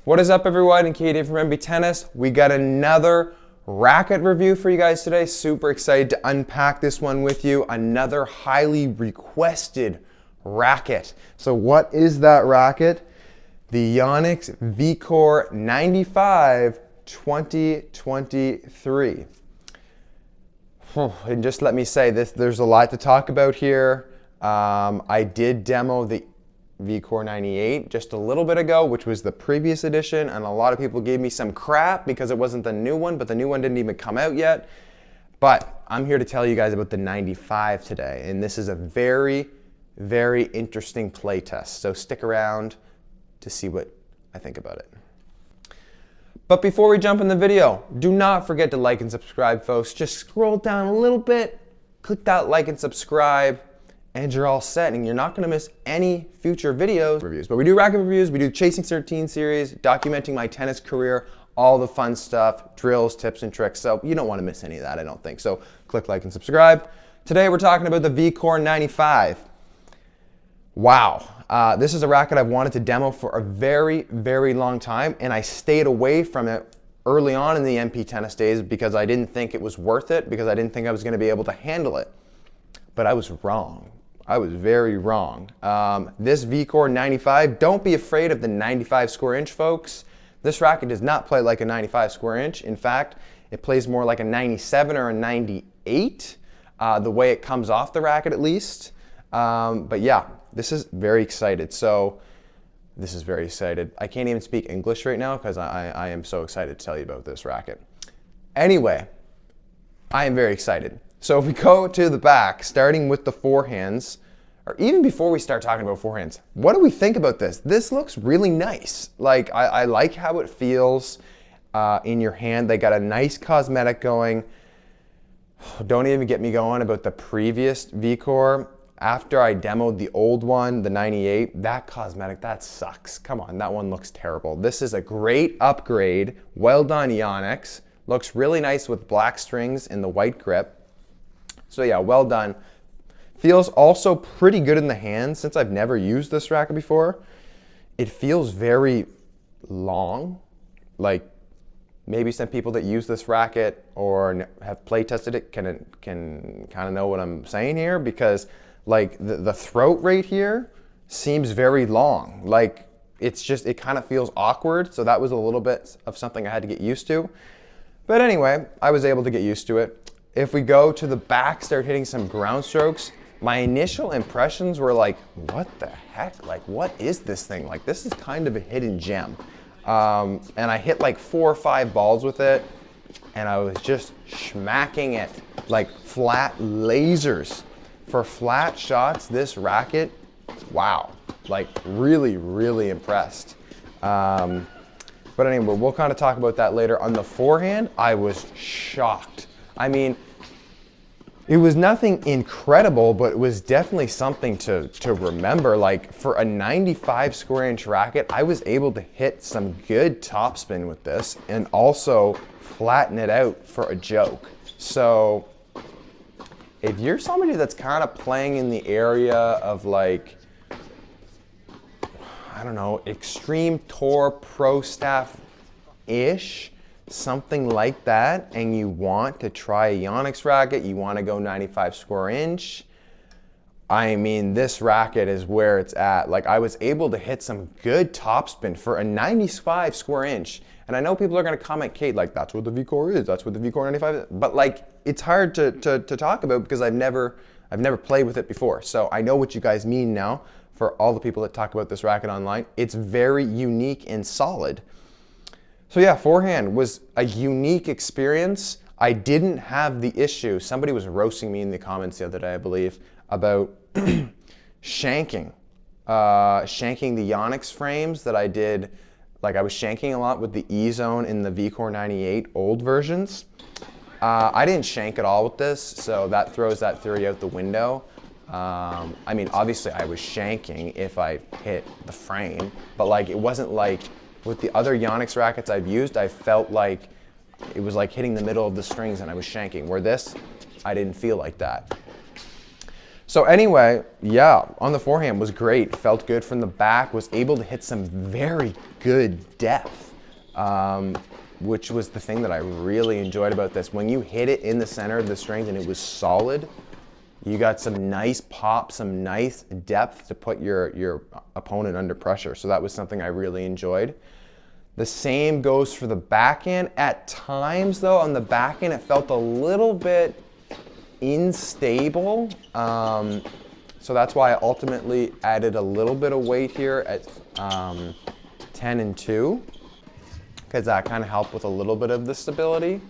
What is up, everyone? And Katie from MB Tennis. We got another racket review for you guys today. Super excited to unpack this one with you. Another highly requested racket. So what is that racket? The Yonex Vcore 95 2023. And just let me say this, there's a lot to talk about here. I did demo the Vcore 98 just a little bit ago, which was the previous edition, and a lot of people gave me some crap because it wasn't the new one, but the new one didn't even come out yet. But I'm here to tell you guys about the 95 today, and this is a very, very interesting play test. So stick around to see what I think about it. But before we jump in the video, do not forget to like and subscribe, folks. Just scroll down a little bit, click that like and subscribe, and you're all set, and you're not gonna miss any future videos reviews. But we do racket reviews, we do Chasing 13 series, documenting my tennis career, all the fun stuff, drills, tips, and tricks. So you don't wanna miss any of that, I don't think. So click like and subscribe. Today we're talking about the Vcore 95. Wow, this is a racket I've wanted to demo for a very, very long time, and I stayed away from it early on in the MP tennis days because I didn't think it was worth it, because I didn't think I was gonna be able to handle it. But I was wrong. I was very wrong. This Vcore 95, don't be afraid of the 95 square inch, folks. This racket does not play like a 95 square inch. In fact, it plays more like a 97 or a 98, the way it comes off the racket at least. But yeah, this is very excited. So this is very excited. I can't even speak English right now because I am so excited to tell you about this racket. Anyway, I am very excited. So if we go to the back, starting with the forehands, or even before we start talking about forehands, what do we think about this? This looks really nice. Like, I like how it feels in your hand. They got a nice cosmetic going. Don't even get me going about the previous Vcore. After I demoed the old one, the 98, that cosmetic, that sucks. Come on, that one looks terrible. This is a great upgrade. Well done, Yonex. Looks really nice with black strings and the white grip. So yeah, well done. Feels also pretty good in the hand. Since I've never used this racket before, it feels very long. Like maybe some people that use this racket or have play tested it can kind of know what I'm saying here, because like the throat right here seems very long. Like it's just, it kind of feels awkward. So that was a little bit of something I had to get used to. But anyway, I was able to get used to it. If we go to the back, start hitting some ground strokes, my initial impressions were like, what the heck? Like, what is this thing? Like, this is kind of a hidden gem. And I hit like 4 or 5 balls with it, and I was just smacking it like flat lasers. For flat shots, this racket, wow, like really, really impressed. But anyway, we'll kind of talk about that later. On the forehand, I was shocked. I mean, it was nothing incredible, but it was definitely something to remember. Like for a 95 square inch racket, I was able to hit some good topspin with this and also flatten it out for a joke. So if you're somebody that's kind of playing in the area of like, I don't know, extreme tour pro staff-ish, something like that, and you want to try a Yonex racket, you want to go 95 square inch, I mean, this racket is where it's at. Like, I was able to hit some good topspin for a 95 square inch. And I know people are going to comment, Kate, like, that's what the Vcore is, that's what the Vcore 95 is. But like, it's hard to talk about because I've never played with it before. So I know what you guys mean now. For all the people that talk about this racket online, it's very unique and solid. So yeah, forehand was a unique experience. I didn't have the issue. Somebody was roasting me in the comments the other day, I believe, about shanking. Shanking the Yonex frames that I did. Like, I was shanking a lot with the E-Zone in the Vcore 98 old versions. I didn't shank at all with this, so that throws that theory out the window. I mean, obviously I was shanking if I hit the frame, but like, it wasn't like with the other Yonex rackets I've used, I felt like it was like hitting the middle of the strings and I was shanking. Where this, I didn't feel like that. So anyway, yeah, on the forehand was great. Felt good from the back. Was able to hit some very good depth, which was the thing that I really enjoyed about this. When you hit it in the center of the strings and it was solid, you got some nice pop, some nice depth to put your opponent under pressure. So that was something I really enjoyed. The same goes for the backhand. At times, though, on the backhand, it felt a little bit unstable. So that's why I ultimately added a little bit of weight here at 10 and 2, because that kind of helped with a little bit of the stability.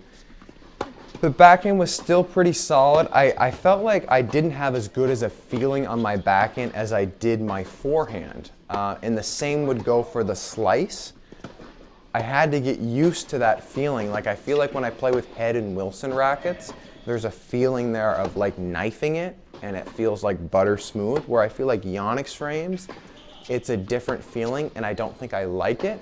The backhand was still pretty solid. I felt like I didn't have as good as a feeling on my backhand as I did my forehand. And the same would go for the slice. I had to get used to that feeling. Like I feel like when I play with Head and Wilson rackets, there's a feeling there of like knifing it and it feels like butter smooth, where I feel like Yonex frames, it's a different feeling and I don't think I like it.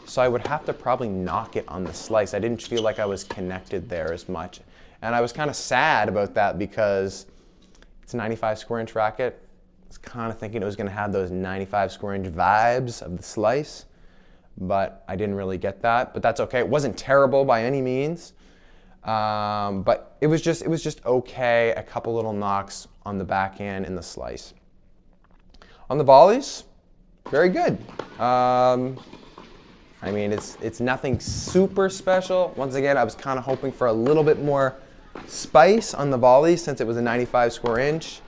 So I would have to probably knock it on the slice. I didn't feel like I was connected there as much. And I was kind of sad about that because it's a 95 square inch racket. I was kind of thinking it was going to have those 95 square inch vibes of the slice, but I didn't really get that. But that's okay. It wasn't terrible by any means. But it was just okay. A couple little knocks on the backhand and the slice. On the volleys, very good. I mean, it's nothing super special. Once again, I was kind of hoping for a little bit more spice on the volleys since it was a 95 square inch.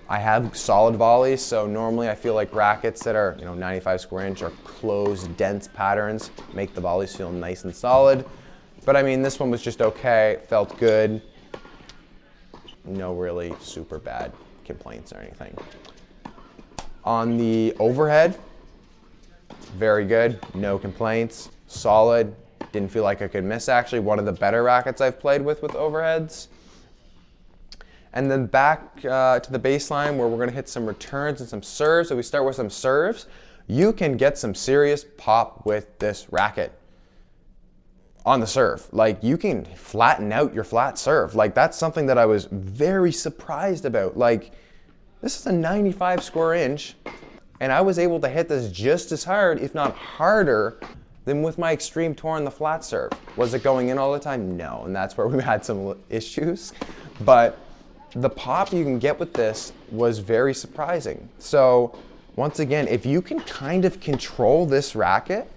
I have solid volleys, so normally I feel like rackets that are 95 square inch or closed, dense patterns make the volleys feel nice and solid. But I mean, this one was just okay, felt good. No really super bad complaints or anything. On the overhead, very good, no complaints, solid. Didn't feel like I could miss, actually. One of the better rackets I've played with overheads. And then back to the baseline where we're gonna hit some returns and some serves. So we start with some serves. You can get some serious pop with this racket on the serve. Like, you can flatten out your flat serve. Like, that's something that I was very surprised about. Like, this is a 95 square inch, and I was able to hit this just as hard, if not harder, than with my Extreme Tour on the flat serve. Was it going in all the time? No, and that's where we had some issues. But the pop you can get with this was very surprising. So once again, if you can kind of control this racket,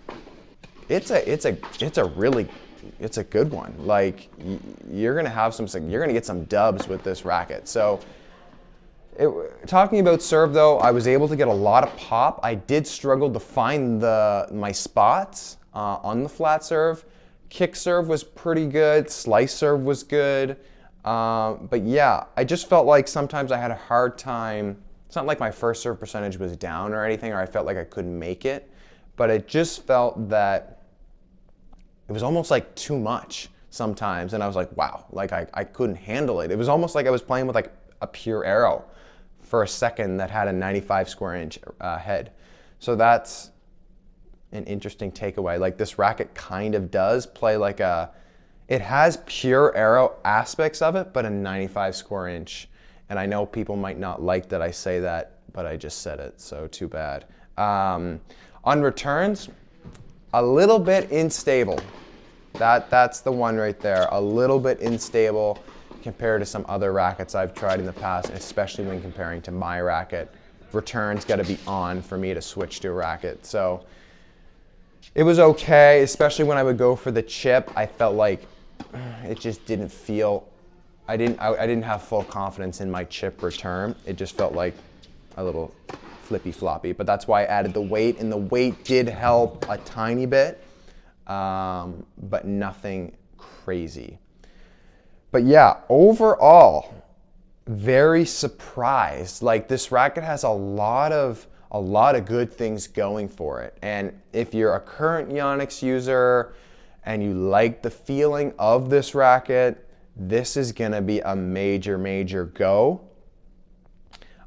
it's a good one. Like, you're gonna get some dubs with this racket. So talking about serve though, I was able to get a lot of pop. I did struggle to find my spots on the flat serve. Kick serve was pretty good. Slice serve was good. But yeah, I just felt like sometimes I had a hard time. It's not like my first serve percentage was down or anything, or I felt like I couldn't make it, but it just felt that it was almost like too much sometimes. And I was like, wow, like I couldn't handle it. It was almost like I was playing with like a pure arrow for a second that had a 95 square inch head. So that's an interesting takeaway. Like, this racket kind of does play like it has pure arrow aspects of it, but a 95 square inch. And I know people might not like that I say that, but I just said it, so too bad. On returns, a little bit unstable. That's the one right there. A little bit unstable compared to some other rackets I've tried in the past, especially when comparing to my racket. Returns got to be on for me to switch to a racket. So it was okay, especially when I would go for the chip. I felt like it just didn't feel, I didn't have full confidence in my chip return. It just felt like a little flippy floppy, but that's why I added the weight, and the weight did help a tiny bit, but nothing crazy. But yeah, overall, very surprised. Like, this racket has a lot of good things going for it. And if you're a current Yonex user and you like the feeling of this racket, this is gonna be a major, major go.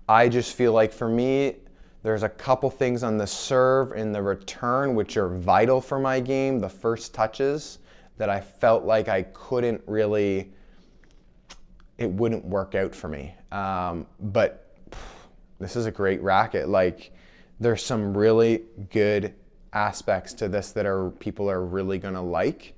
I just feel like for me, there's a couple things on the serve and the return which are vital for my game, the first touches, that I felt like I couldn't really, it wouldn't work out for me. But this is a great racket. Like, there's some really good aspects to this that people are really gonna like.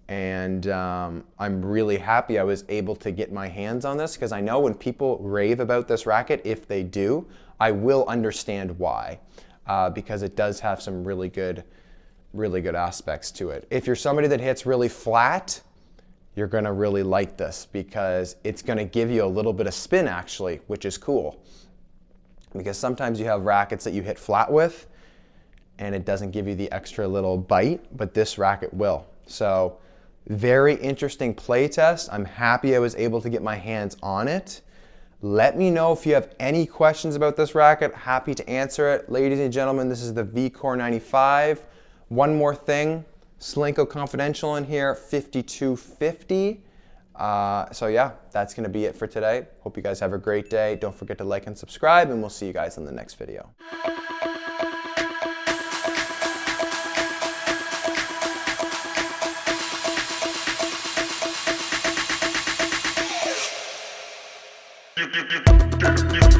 And I'm really happy I was able to get my hands on this, because I know when people rave about this racket, if they do, I will understand why, because it does have some really good aspects to it. If you're somebody that hits really flat, you're gonna really like this, because it's gonna give you a little bit of spin actually, which is cool. Because sometimes you have rackets that you hit flat with and it doesn't give you the extra little bite, but this racket will. So very interesting play test. I'm happy I was able to get my hands on it. Let me know if you have any questions about this racket. Happy to answer it. Ladies and gentlemen, this is the Vcore 95. One more thing, Slinko Confidential in here, 5250. So yeah, that's gonna be it for today. Hope you guys have a great day. Don't forget to like and subscribe, and we'll see you guys in the next video. You